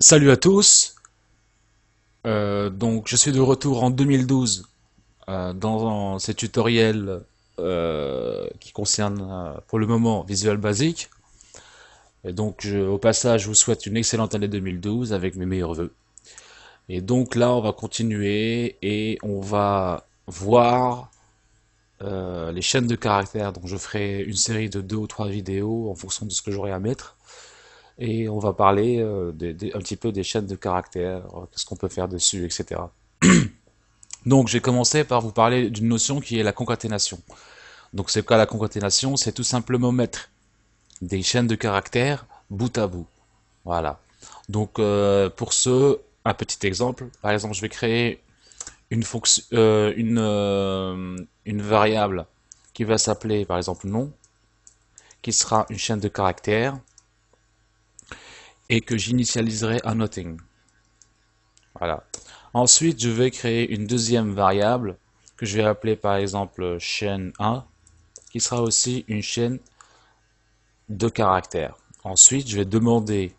Salut à tous. Donc je suis de retour en 2012 dans ces tutoriels qui concernent pour le moment Visual Basic. Et donc au passage, je vous souhaite une excellente année 2012 avec mes meilleurs vœux. Et donc là, on va continuer et on va voir les chaînes de caractères. Donc je ferai une série de 2 ou 3 vidéos en fonction de ce que j'aurai à mettre. Et on va parler un petit peu des chaînes de caractères, qu'est-ce qu'on peut faire dessus, etc. Donc j'ai commencé par vous parler d'une notion qui est la concaténation. Donc c'est quoi la concaténation? C'est tout simplement mettre des chaînes de caractères bout à bout. Voilà. Donc pour ce, un petit exemple. Par exemple, je vais créer une fonction, une variable qui va s'appeler par exemple nom, qui sera une chaîne de caractères et que j'initialiserai à nothing. Voilà. Ensuite, je vais créer une deuxième variable que je vais appeler par exemple chaîne 1, qui sera aussi une chaîne de caractères. Ensuite, je vais demander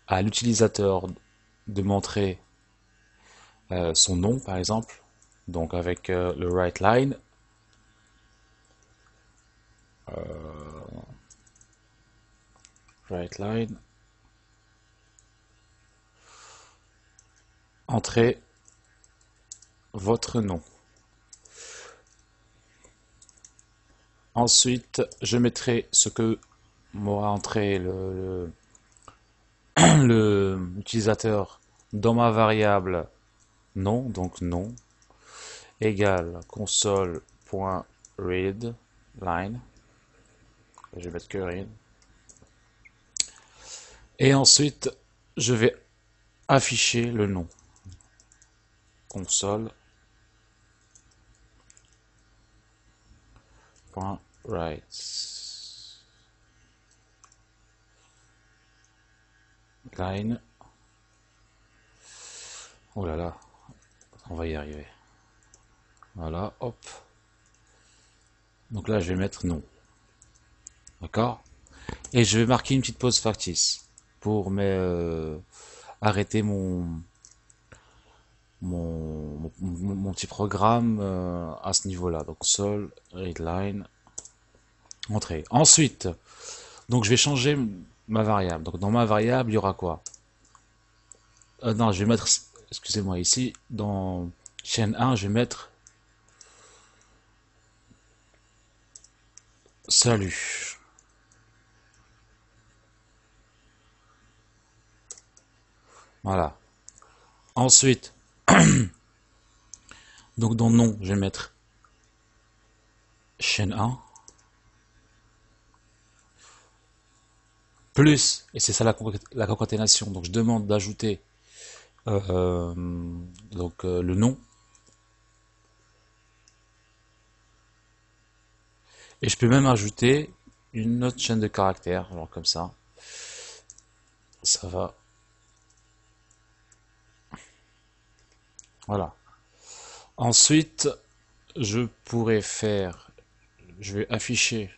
à l'utilisateur de montrer son nom, par exemple, donc avec le writeLine. WriteLine, entrez votre nom. Ensuite, je mettrai ce que m'aura entré l'utilisateur dans ma variable nom, donc nom, égale console.readLine. Je vais mettre que read. Et ensuite, je vais afficher le nom. Console.write line. Oh là là, on va y arriver. Voilà, hop. Donc là, je vais mettre nom. D'accord? Et je vais marquer une petite pause factice pour arrêter mon petit programme à ce niveau-là. Donc sol, readline, entrée. Ensuite, donc je vais changer ma variable. Donc dans ma variable, il y aura quoi? Non, je vais mettre, excusez-moi, ici, dans chaîne 1, je vais mettre salut. Voilà. Ensuite, donc dans nom, je vais mettre chaîne 1, plus, et c'est ça la concaténation, donc je demande d'ajouter le nom, et je peux même ajouter une autre chaîne de caractères, alors comme ça va, voilà. Ensuite, je pourrais faire, je vais afficher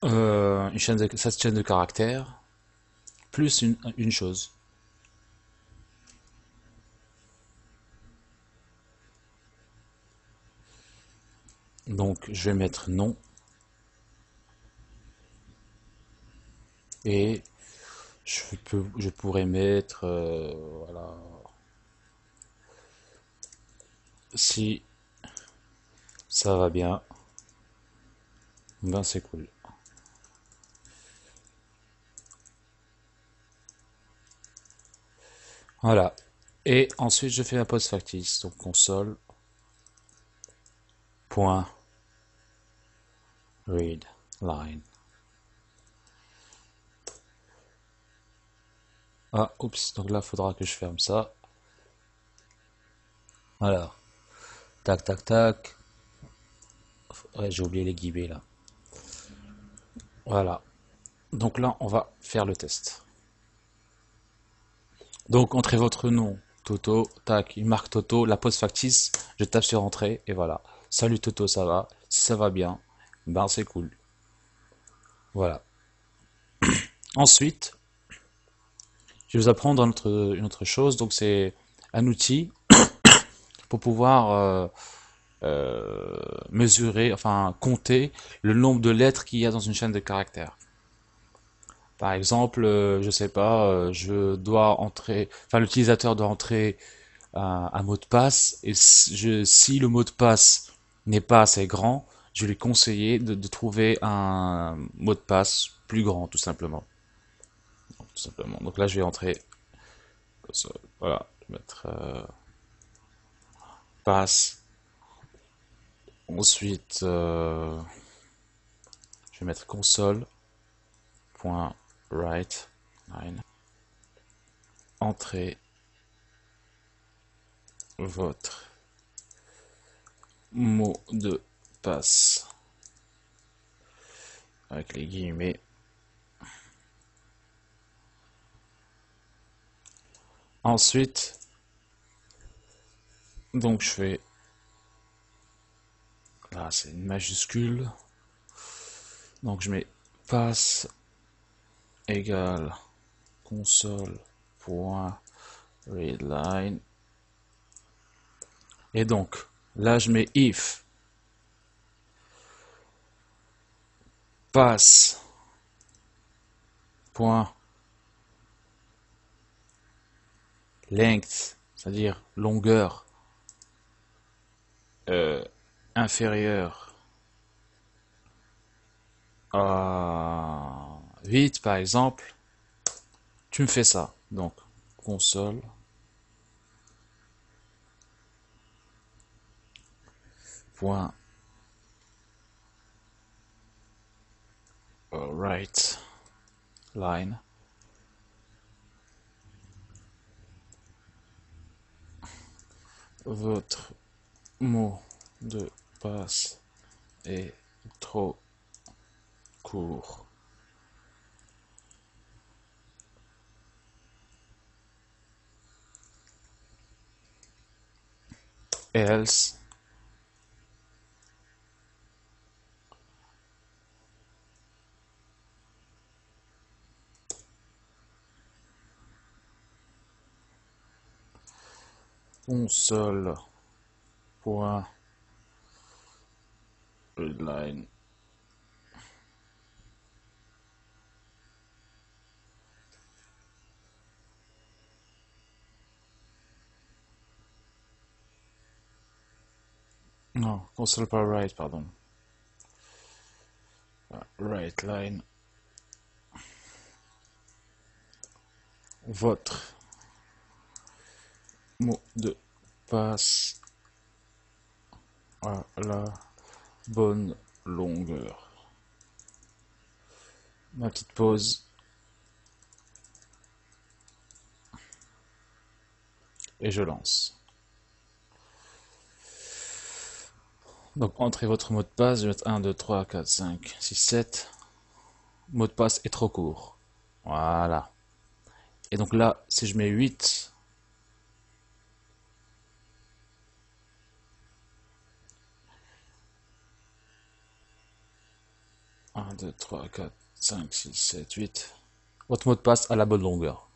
cette chaîne de caractères, plus une chose. Donc, je vais mettre nom, et je pourrais mettre, voilà, si ça va bien, ben c'est cool. Voilà. Et ensuite, je fais un post factice, donc console.readline. Ah, oups, donc là, il faudra que je ferme ça. Alors, tac, tac, tac. Ouais, j'ai oublié les guillemets là. Voilà. Donc là, on va faire le test. Donc, entrez votre nom, Toto, tac, il marque Toto, la pause factice, je tape sur entrée, et voilà. Salut Toto, ça va? Si ça va bien, ben c'est cool. Voilà. Ensuite, je vais vous apprendre une autre chose. Donc, c'est un outil pour pouvoir mesurer, enfin compter le nombre de lettres qu'il y a dans une chaîne de caractères. Par exemple, je sais pas, je dois entrer, enfin l'utilisateur doit entrer un mot de passe et si le mot de passe n'est pas assez grand, je vais lui conseiller de trouver un mot de passe plus grand, tout simplement. Tout simplement. Donc là, je vais entrer, voilà, je vais mettre passe. Ensuite, je vais mettre console.write line. Entrez votre mot de passe avec les guillemets. Ensuite, donc je fais, là c'est une majuscule, donc je mets passe égale console.readline. Et donc, là je mets if passe point length, c'est-à-dire longueur inférieure à 8 par exemple, tu me fais ça. Donc, console point write line. Votre mot de passe est trop court. Else console.readline. Non, console.write, pardon. Write line. Votre mot de passe à la bonne longueur. Ma petite pause. Et je lance. Donc entrez votre mot de passe, je vais mettre 1, 2, 3, 4, 5, 6, 7. Mot de passe est trop court. Voilà. Et donc là, si je mets 8, 1, 2, 3, 4, 5, 6, 7, 8, votre mot de passe a la bonne longueur.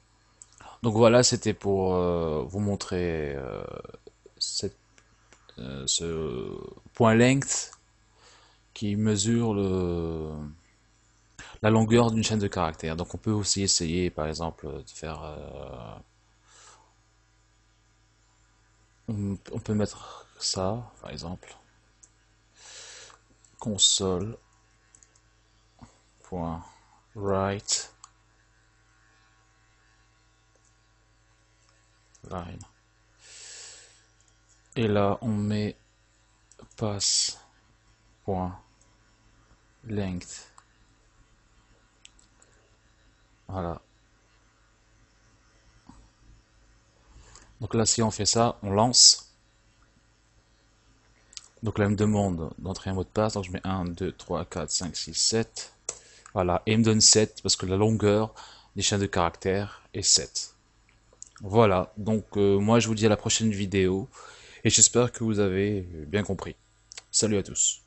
Donc voilà, c'était pour vous montrer ce point length qui mesure la longueur d'une chaîne de caractères. Donc on peut aussi essayer par exemple de faire on peut mettre ça par exemple console.write line. Et là on met pass.length. Voilà. Donc là, si on fait ça, on lance. Donc là, il me demande d'entrer un mot de passe. Donc je mets 1, 2, 3, 4, 5, 6, 7. Voilà. Et il me donne 7 parce que la longueur des chaînes de caractères est 7. Voilà. Donc moi, je vous dis à la prochaine vidéo. Et j'espère que vous avez bien compris. Salut à tous.